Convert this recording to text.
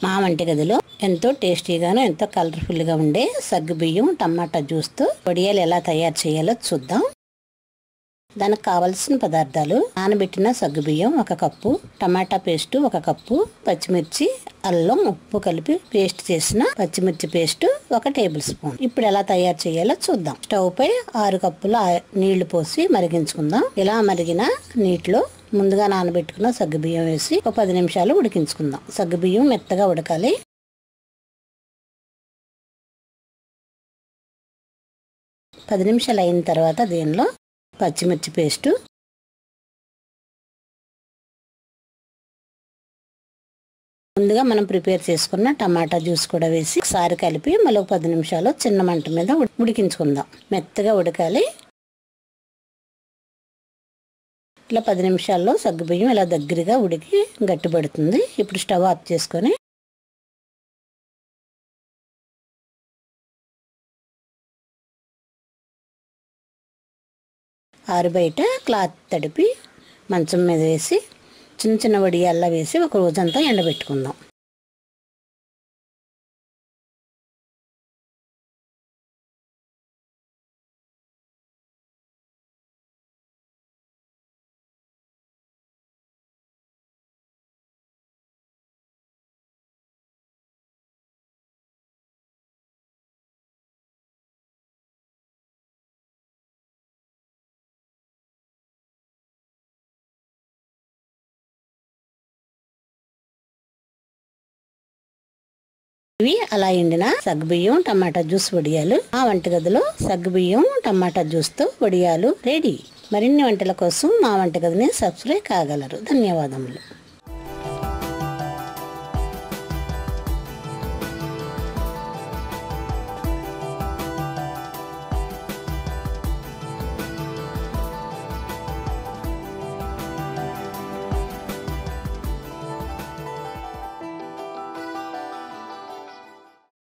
మా వంటగదిలో ఎంతో టేస్టీగాను ఎంతో కలర్ఫుల్గా ఉండే సగ్గుబియ్యం టమాటా జ్యూస్తో వడియాలు ఎలా తయారు చేయాలో చూద్దాం. దానికి కావలసిన పదార్థాలు: నానబెట్టిన సగ్గుబియ్యం 1 కప్పు, టమాటా పేస్టు 1 కప్పు, పచ్చిమిర్చి, అల్లం, ఉప్పు కలిపి పేస్ట్ చేసిన పచ్చిమిర్చి పేస్టు 1 టేబుల్ స్పూన్. ఇప్పుడు ఎలా తయారు చేయాలో చూద్దాం. స్టవ్ పై 6 కప్పుల నీళ్లు పోసి మరిగించుకుందాం. ఇలా మరిగిన నీటిలో ముందుగా నానబెట్టుకున్న సగ్గుబియ్యం వేసి ఒక 10 నిమిషాలు ఉడికించుకుందాం. సగ్గుబియ్యం మెత్తగా ఉడకాలి. పది నిమిషాలు అయిన తర్వాత దీనిలో పచ్చిమిర్చి పేస్టు, ముందుగా మనం ప్రిపేర్ చేసుకున్న టమాటా జ్యూస్ కూడా వేసి ఒకసారి కలిపి మళ్ళీ 10 నిమిషాలు చిన్న మంట మీద ఉడికించుకుందాం. మెత్తగా ఉడకాలి. ఇలా 10 నిమిషాల్లో సగ్గుబియ్యం ఇలా దగ్గరగా ఉడికి గట్టిపడుతుంది. ఇప్పుడు స్టవ్ ఆఫ్ చేసుకొని ఆరుబయట క్లాత్ తడిపి మంచం మీద వేసి చిన్న చిన్న వడియాల్లా వేసి ఒక రోజంతా ఎండబెట్టుకుందాం. ఇవి అలా ఎండిన సగ్గుబియ్యం టమాటా జ్యూస్ వడియాలు. మా వంటగదిలో సగ్గుబియ్యం టమాటా జ్యూస్తో వడియాలు రెడీ. మరిన్ని వంటల కోసం మా వంటగదిని సబ్స్క్రైబ్ కాగలరు. ధన్యవాదములు.